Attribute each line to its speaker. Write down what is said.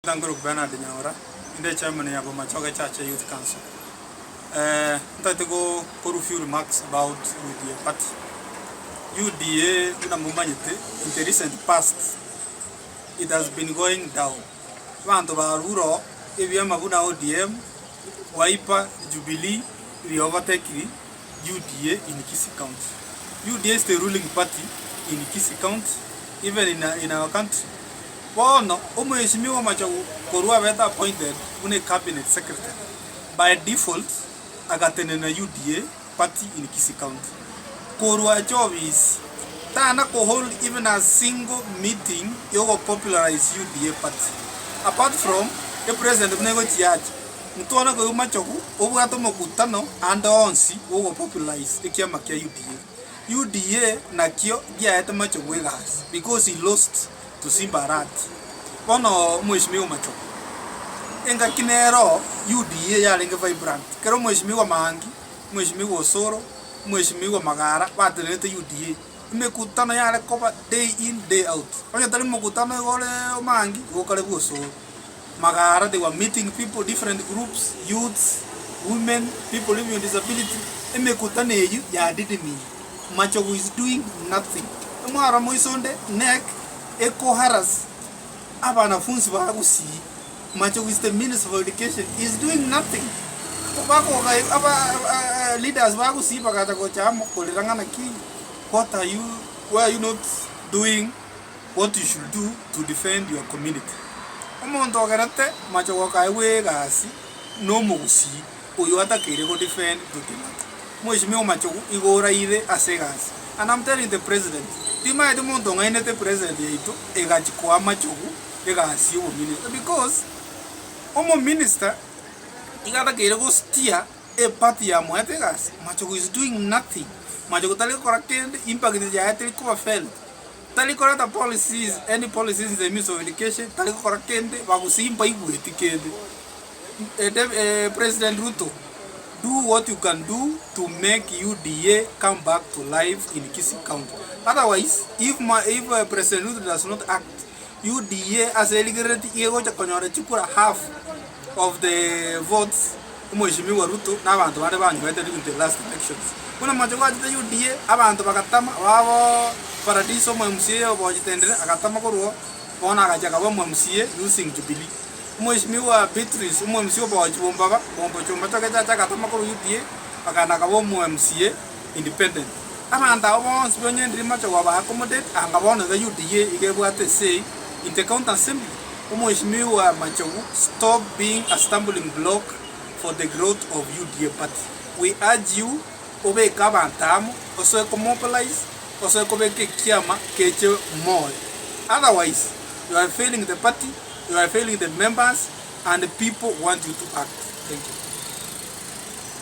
Speaker 1: Tangro Bernard Nyora, in the chairman of Machogu Church Youth Council. To go a few remarks about UDA party. UDA in the recent past, it has been going down. One of our rural, if you have ODM, Wiper, Jubilee, we overtake UDA in Kisii County. UDA is the ruling party in Kisii County, even in our country. Bono, Mheshimiwa Machogu Korua were appointed a cabinet secretary. By default, agatene na UDA party in Kisii County. Korua job is Tana ko hold even a single meeting you popularize UDA party. Apart from the president of negotiate, Mtuana ko Machogu, Obuato Mokutano, and onsi will popularize the Kiamakia UDA. UDA Nakio Giat Machogu because he lost to Simbarat. Bono Mheshimiwa Machogu. Enga kinero UDA ya lenga vibrant. Kero Mheshimiwa Mangi, Mheshimiwa Soro, Mheshimiwa Magara, batenete UDA. Imekutana yale kopa day in day out. Onye tali mkutano yole Mangi, wokale Soro. Magara, they were meeting people, different groups, youths, women, people living with disability. Imekutana yeju ya didi mi. Machogu is doing nothing. Mwara moisonde neck eko haras. Aba na funsi ba gusi. Machogu is the Minister of Education is doing nothing. Leaders ba gusi bagata ko chamo koliranga na ki. What are you? Why are you not doing what you should do to defend your community? Omonto garante Machogu kaiwe gasi no mugusi oyo atakere go defend to them. Mheshimiwa Machogu igora ide asegasi. And I'm telling the president, Tima Edmonton ngaine the president yeito egachi kwa Machogu egasi wo minister because omo minister igata kere go steer a party ya mwete gasi. Machogu is doing nothing. Machogu tali korakende impact ya tali ko fail. Tali korata policies, any policies in the Ministry of Education tali korakende bagusimba igweti kende. President Ruto, do what you can do to make UDA come back to life in Kisii County. Otherwise, if President Ruto does not act, UDA as a legal half of the votes Mheshimiwa Ruto n'abantu bari banyubated in the last elections. Kuna Machogu ati UDA abantu bakatama wabo Paradiso MCA obojitendere akatama ko bona agajaga bo MCA using Jubilee. Mheshimiwa Beatrice MCA obojibombaba bombo chomba chakacha akatama ko UDA akana ka bo MCA independent. Abantu abo sibonye ndiri Machogu ba accommodate angabona the UDA igebwate say in the county assembly. Mheshimiwa Machogu stop being a stumbling block for the growth of UDA party. We urge you obe kabantamu also mobilize also ke kiama keche more. Otherwise, you are failing the party, you are failing the members, and the people want you to act. Thank you.